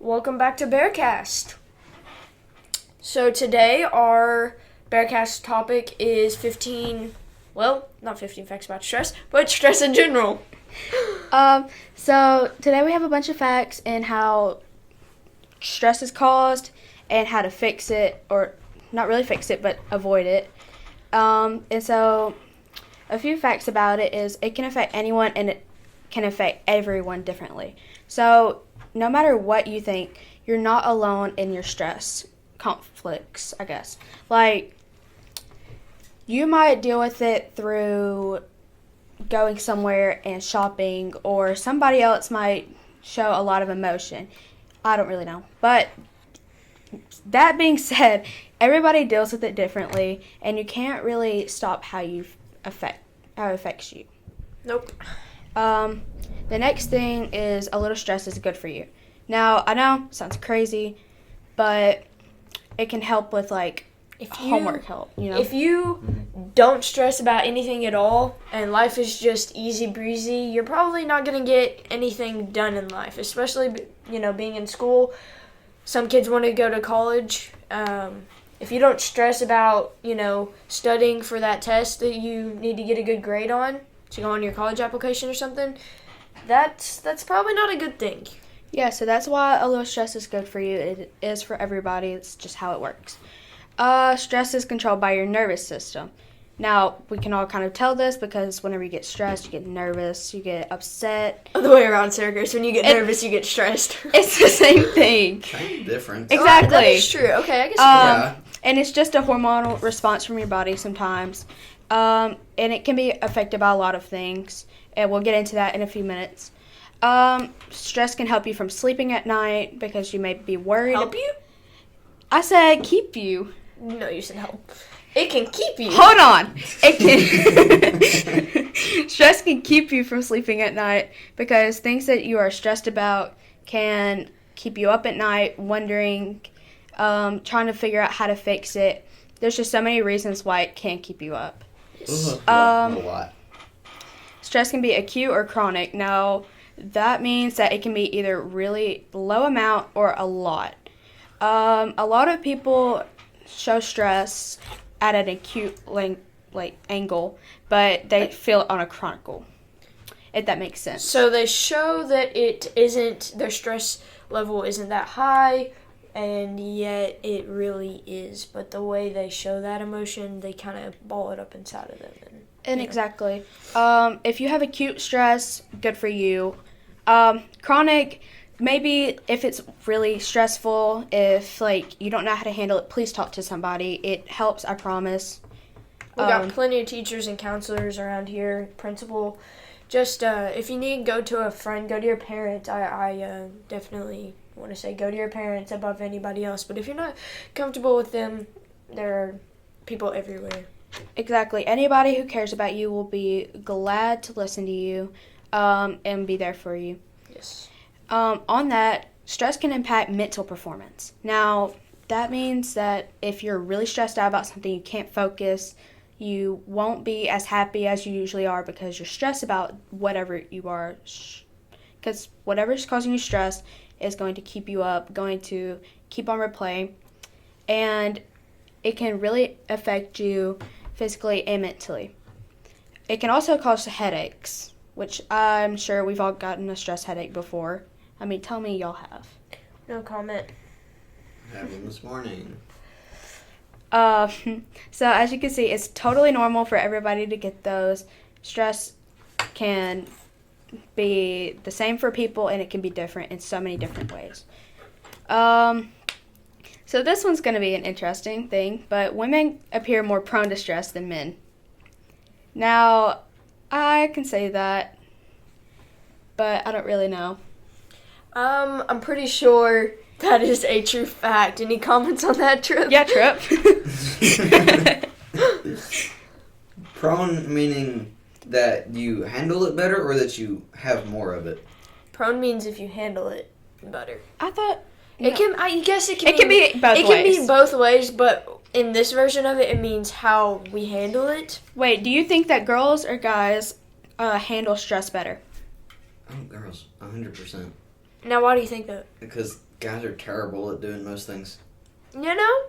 Welcome back to Bearcast. So today our Bearcast topic is not 15 facts about stress, but stress in general. So today we have a bunch of facts in how stress is caused and how to fix it, or not really fix it, but avoid it. And so a few facts about it is it can affect anyone and it can affect everyone differently. So no matter what you think, you're not alone in your stress conflicts, I guess. Like, you might deal with it through going somewhere and shopping, or somebody else might show a lot of emotion. I don't really know. But that being said, everybody deals with it differently, and you can't really stop how it affects you. Nope. The next thing is a little stress is good for you. Now, I know, sounds crazy, but it can help with, homework help, If you don't stress about anything at all and life is just easy breezy, you're probably not going to get anything done in life, especially, being in school. Some kids want to go to college. If you don't stress about, studying for that test that you need to get a good grade on to go on your college application or something, that's probably not a good thing. Yeah, so that's why a little stress is good for you. It is for everybody. It's just how it works. Stress is controlled by your nervous system. Now, we can all kind of tell this because whenever you get stressed, you get nervous, you get upset. The way around, Sarah Grace. When you get nervous, you get stressed. It's the same thing. Kind of different. Exactly. That is true. Okay, I guess. And it's just a hormonal response from your body sometimes. And it can be affected by a lot of things. And we'll get into that in a few minutes. Stress can help you from sleeping at night because you may be worried. Help you? I said keep you. No, you said help. It can keep you. Hold on. It can. Stress can keep you from sleeping at night because things that you are stressed about can keep you up at night, wondering, trying to figure out how to fix it. There's just so many reasons why it can keep you up. A lot. Stress can be acute or chronic. Now, that means that it can be either really low amount or a lot. A lot of people show stress at an acute angle, but they feel it on a chronicle, if that makes sense. So they show that their stress level isn't that high, and yet it really is. But the way they show that emotion, they kind of ball it up inside of them. And exactly. If you have acute stress, good for you. Chronic, maybe if it's really stressful, if you don't know how to handle it, please talk to somebody. It helps, I promise. We got plenty of teachers and counselors around here, principal. Just if you need, go to a friend, go to your parents. I definitely want to say go to your parents above anybody else. But if you're not comfortable with them, there are people everywhere. Exactly. Anybody who cares about you will be glad to listen to you and be there for you. Yes. On that, stress can impact mental performance. Now, that means that if you're really stressed out about something, you can't focus, you won't be as happy as you usually are because you're stressed about whatever you are. Because whatever's causing you stress is going to keep you up, going to keep on replay, and it can really affect you physically and mentally. It can also cause headaches, which I'm sure we've all gotten a stress headache before. I mean, tell me y'all have. No comment. I had one this morning. So as you can see, it's totally normal for everybody to get those. Stress can be the same for people, and it can be different in so many different ways. So this one's going to be an interesting thing, but women appear more prone to stress than men. Now, I can say that, but I don't really know. I'm pretty sure that is a true fact. Any comments on that, Trip? Yeah, Trip. Prone meaning that you handle it better or that you have more of it? Prone means if you handle it better. I thought... It can. I guess it can. It can be both ways. It can be both ways, but in this version of it, it means how we handle it. Wait, do you think that girls or guys handle stress better? Oh, girls, 100%. Now, why do you think that? Because Guys are terrible at doing most things. You know,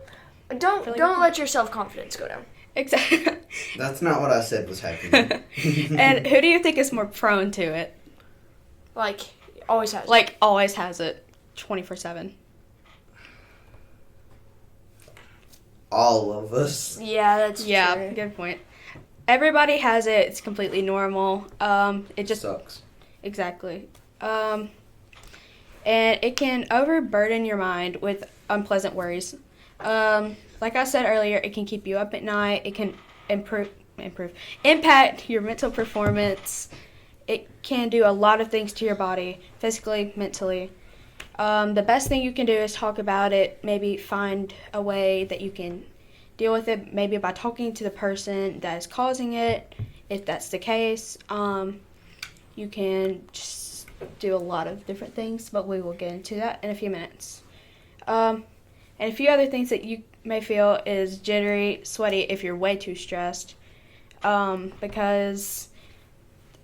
don't Really don't good. let your self-confidence go down. Exactly. That's not what I said was happening. And who do you think is more prone to it? Like, always has. Like, always has it 24/7. All of us. Yeah, that's Yeah, true. good point. Everybody has it. It's completely normal. It just Sucks. exactly. And it can overburden your mind with unpleasant worries. Like I said earlier, it can keep you up at night. It can impact your mental performance. It can do a lot of things to your body, physically, mentally. The best thing you can do is talk about it. Maybe find a way that you can deal with it. Maybe by talking to the person that is causing it. If that's the case, you can just do a lot of different things. But we will get into that in a few minutes. And a few other things that you may feel is jittery, sweaty if you're way too stressed. Because,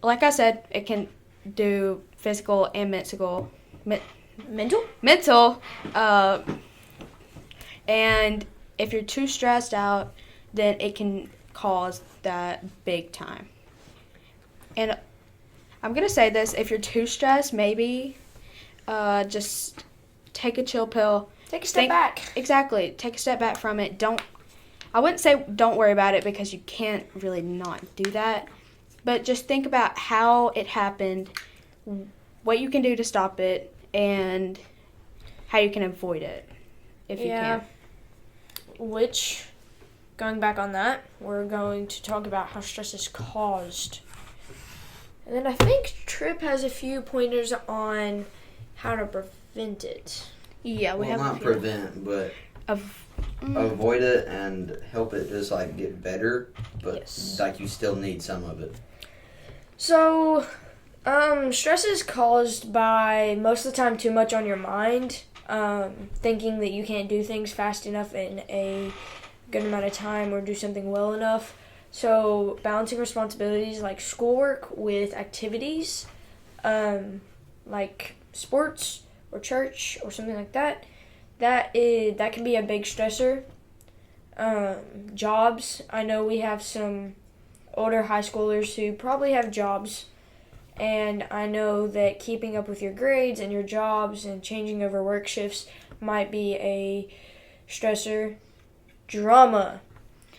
like I said, it can do physical and mental. And if you're too stressed out, then it can cause that big time. And I'm going to say this, if you're too stressed, maybe just take a chill pill. Take a step back. Exactly. Take a step back from it. I wouldn't say don't worry about it because you can't really not do that. But just think about how it happened, what you can do to stop it, and how you can avoid it if you can. Which, going back on that, we're going to talk about how stress is caused. And then I think Tripp has a few pointers on how to prevent it. Yeah, we Well, have a not few. prevent, but avoid it and help it just like get better. But Yes. like you still need some of it. So, stress is caused by, most of the time, too much on your mind. Thinking that you can't do things fast enough in a good amount of time or do something well enough. So, balancing responsibilities like schoolwork with activities, like sports or church or something like that, that can be a big stressor. Jobs, I know we have some older high schoolers who probably have jobs, and I know that keeping up with your grades and your jobs and changing over work shifts might be a stressor. Drama,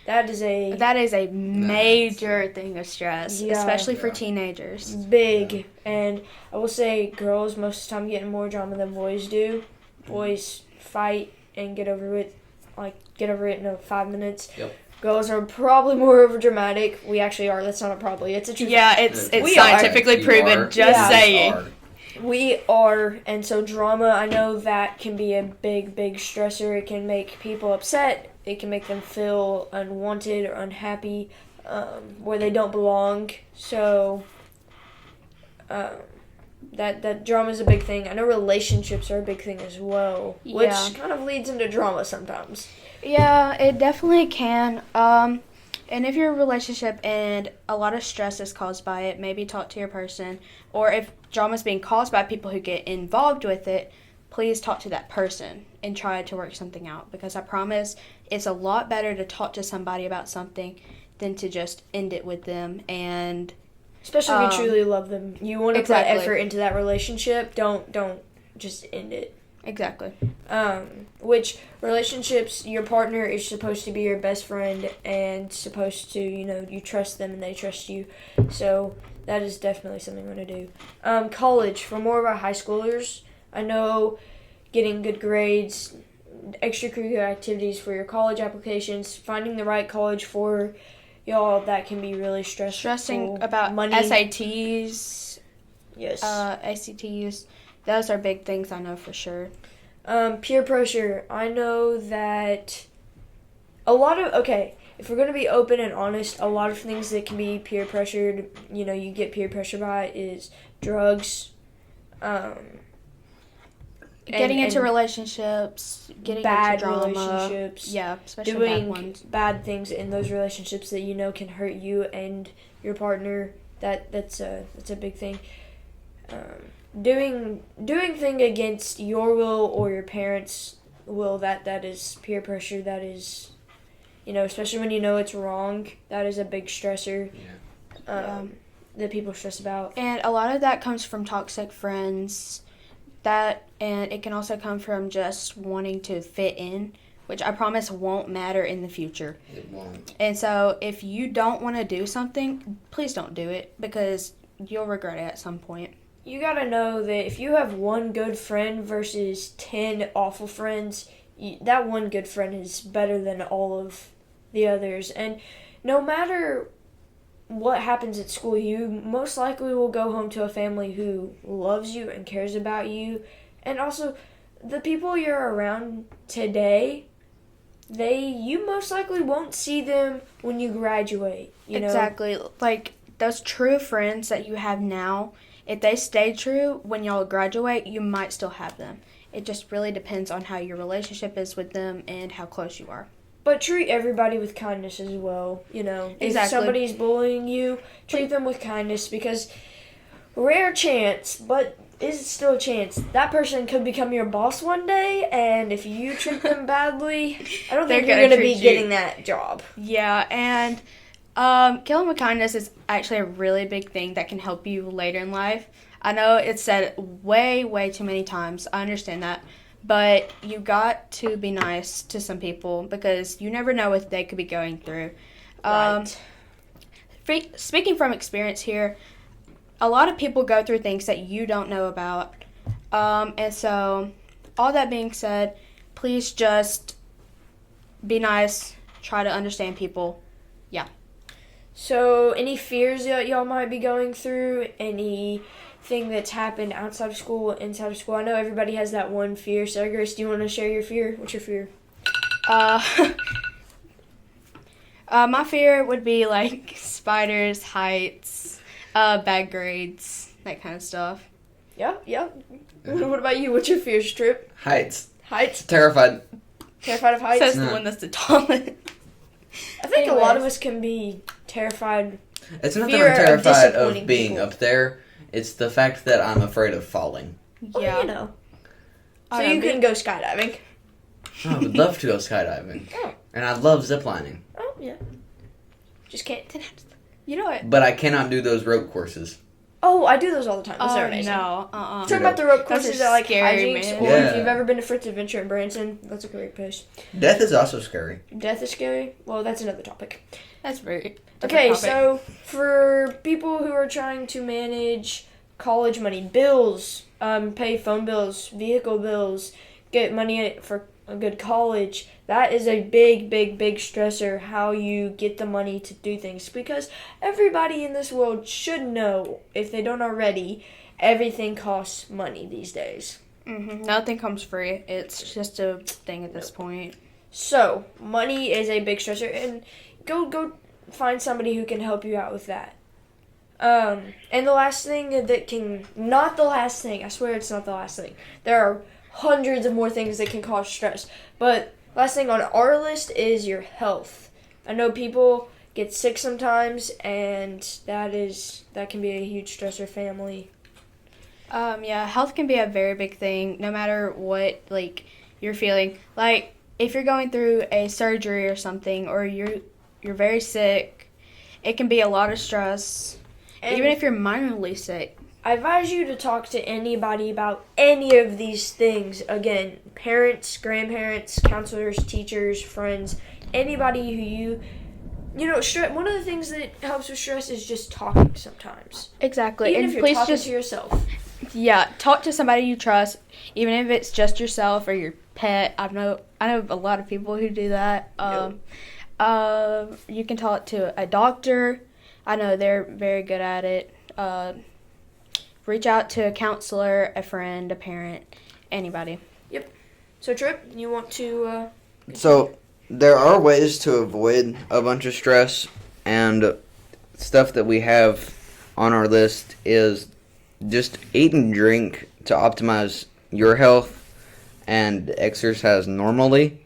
that is a major thing of stress, Yeah. especially for Yeah. teenagers. big, and I will say girls most of the time get more drama than boys do. Boys fight and get over it in 5 minutes. Yep. Girls are probably more over dramatic. We actually are. That's not a probably. It's a truth. Yeah, it's We scientifically You proven. are. Just Yeah. saying. Are. We are, and so drama, I know that can be a big, big stressor. It can make people upset. It can make them feel unwanted or unhappy, where they don't belong. So, that drama is a big thing. I know relationships are a big thing as well, which Yeah. kind of leads into drama sometimes. Yeah, it definitely can. And if you're in a relationship and a lot of stress is caused by it, maybe talk to your person. Or if drama is being caused by people who get involved with it, please talk to that person and try to work something out. Because I promise it's a lot better to talk to somebody about something than to just end it with them. And Especially if you truly love them. You want to Exactly. put effort into that relationship. Don't just end it. exactly. Which relationships, your partner is supposed to be your best friend and supposed to, you trust them and they trust you. So that is definitely something I'm going to do. College, for more of our high schoolers, I know getting good grades, extracurricular activities for your college applications, finding the right college for y'all, that can be really stressful. Stressing about money. SATs, Yes. ACTs, those are big things I know for sure. Peer pressure. I know that if we're going to be open and honest, a lot of things that can be peer pressured, you get peer pressure by is drugs, Getting into and relationships, getting bad into drama. relationships, Yeah, especially bad doing ones. bad things in those relationships that can hurt you and your partner. That's a big thing. doing thing against your will or your parents' will, that is peer pressure. That is, especially when you know it's wrong. That is a big stressor. That people stress about. And a lot of that comes from toxic friends. And it can also come from just wanting to fit in, which I promise won't matter in the future. It won't. And so if you don't want to do something, please don't do it, because you'll regret it at some point. You gotta know that if you have one good friend versus 10 awful friends, that one good friend is better than all of the others. And no matter what happens at school, you most likely will go home to a family who loves you and cares about you. And also, the people you're around today, you most likely won't see them when you graduate. Exactly. Like, those true friends that you have now, if they stay true when y'all graduate, you might still have them. It just really depends on how your relationship is with them and how close you are. But treat everybody with kindness as well, Exactly. If somebody's bullying you, treat them with kindness, because rare chance, but is still a chance, that person could become your boss one day, and if you treat them badly, I don't think you're going to be getting that job. Yeah, and killing with kindness is actually a really big thing that can help you later in life. I know it's said way, way too many times. I understand that. But you got to be nice to some people, because you never know what they could be going through. Right. Speaking from experience here, a lot of people go through things that you don't know about. And so, all that being said, please just be nice, try to understand people. Yeah. So, any fears that y'all might be going through? Anything that's happened outside of school, inside of school? I know everybody has that one fear. So, Grace, do you want to share your fear? What's your fear? My fear would be like spiders, heights, bad grades, that kind of stuff. Yeah. What about you? What's your fear, Strip? Heights. Heights? Terrified. Terrified of heights? Says No. the one that's the tallest. I think a lot of Anyways. us can be terrified. It's not Fear that I'm of terrified disappointing of being people. up there. It's the fact that I'm afraid of falling. Well, Yeah. So you can go skydiving. I would love to go skydiving. Oh. And I love ziplining. Oh, yeah. Just can't. You know what? But I cannot do those rope courses. Oh, I do those all the time. Those are Oh, amazing. no. Talking about the rope Those courses are that like scary, hijinks, man. or Yeah. if you've ever been to Fritz Adventure in Branson, that's a great place. Death is also scary. Death is scary. Well, that's another topic. That's very different Okay, topic. so for people who are trying to manage college money, bills, pay phone bills, vehicle bills, get money for a good college, that is a big, big, big stressor, how you get the money to do things. Because everybody in this world should know, if they don't already, everything costs money these days. Nothing comes free. It's just a thing at this point. So, money is a big stressor, and go find somebody who can help you out with that. And the last thing not the last thing, I swear it's not the last thing. There are hundreds of more things that can cause stress, but last thing on our list is your health. I know people get sick sometimes, and that can be a huge stressor family. Yeah, health can be a very big thing, no matter what, like, you're feeling. Like, if you're going through a surgery or something, or you're very sick, it can be a lot of stress, And even if you're minorly sick. I advise you to talk to anybody about any of these things. Again, parents, grandparents, counselors, teachers, friends, anybody who one of the things that helps with stress is just talking sometimes. Exactly. Even And if you're please talking just, to yourself. yeah, talk to somebody you trust, even if it's just yourself or your pet. I know a lot of people who do that. You can talk to a doctor. I know they're very good at it. Reach out to a counselor, a friend, a parent, anybody. So, Trip, you want to... So, there are ways to avoid a bunch of stress, and stuff that we have on our list is just eat and drink to optimize your health and exercise normally.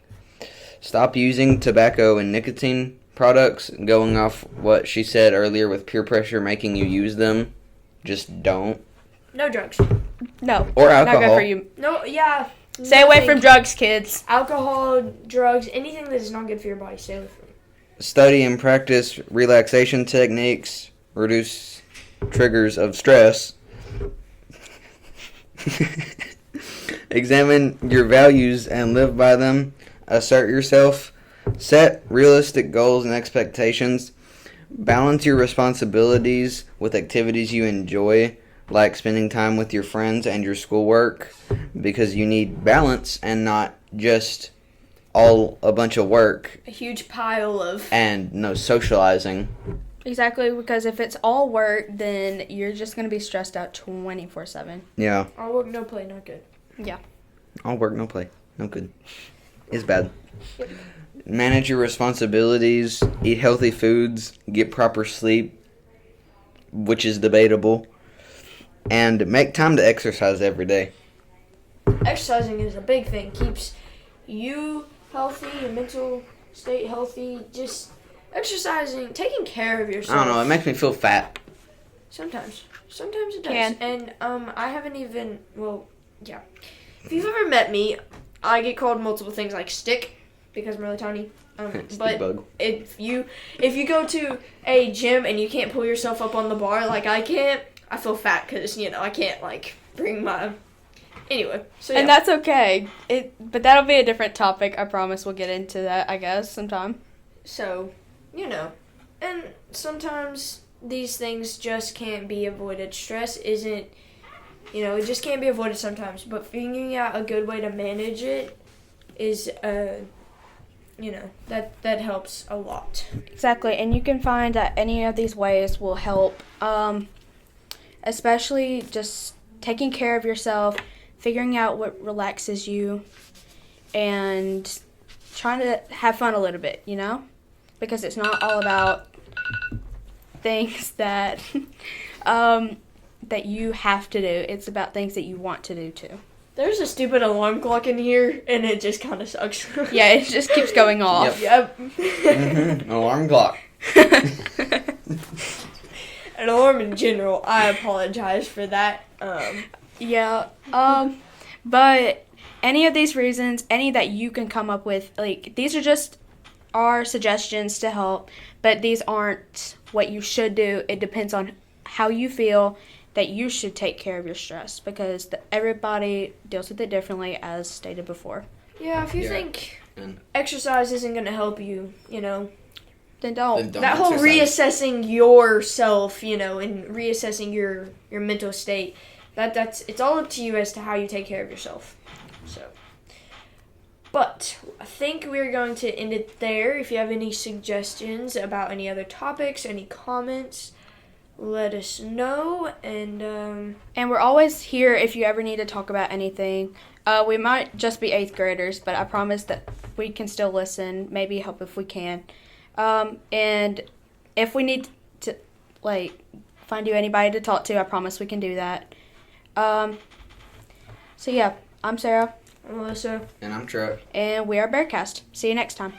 Stop using tobacco and nicotine products, going off what she said earlier with peer pressure making you use them. Just don't. No drugs. No. Or Not good alcohol. for you. No, yeah. Stay away nothing. from drugs, kids. Alcohol, drugs, anything that is not good for your body, stay away from. Study and practice relaxation techniques, reduce triggers of stress. Examine your values and live by them. Assert yourself. Set realistic goals and expectations. Balance your responsibilities with activities you enjoy, like spending time with your friends and your schoolwork, because you need balance and not just all a bunch of work A huge pile of. and no socializing. Exactly, because if it's all work, then you're just going to be stressed out 24/7. Yeah, All work, no play, not good. all work, no play. No good. It's bad. Manage your responsibilities, eat healthy foods, get proper sleep, which is debatable, and make time to exercise every day. Exercising is a big thing. Keeps you healthy, your mental state healthy. Just exercising, taking care of I yourself. don't know, it makes me feel fat. Sometimes it does. Can. And I haven't even. Well, yeah. If you've ever met me, I get called multiple things like stick because I'm really tiny. Stick But bug. if you go to a gym and you can't pull yourself up on the bar like I can't, I feel fat because I can't like bring my. Anyway, so yeah. And that's okay. But that'll be a different topic. I promise we'll get into that, I guess, sometime. So, and sometimes these things just can't be avoided. Stress isn't, it just can't be avoided sometimes. But figuring out a good way to manage it is, that helps a lot. Exactly, and you can find that any of these ways will help, especially just taking care of yourself, figuring out what relaxes you, and trying to have fun a little bit, because it's not all about things that that you have to do. It's about things that you want to do too. There's a stupid alarm clock in here, and it just kind of sucks. Yeah, it just keeps going off. Yep. Mm-hmm. Alarm clock. An alarm in general. I apologize for that. Yeah, but any of these reasons, any that you can come up with, like, these are just our suggestions to help, but these aren't what you should do. It depends on how you feel that you should take care of your stress, because everybody deals with it differently, as stated before. Yeah, if you Yeah. think And- exercise isn't going to help you, Then don't. Then don't that whole exercise. reassessing yourself, and reassessing your mental state, it's all up to you as to how you take care of yourself. So, but I think we're going to end it there. If you have any suggestions about any other topics, any comments, let us know. And And we're always here if you ever need to talk about anything. We might just be 8th graders, but I promise that we can still listen, maybe help if we can. And if we need to, find you anybody to talk to, I promise we can do that. So yeah, I'm Sarah, Melissa. And I'm Truck. and we are Bearcast. See you next time.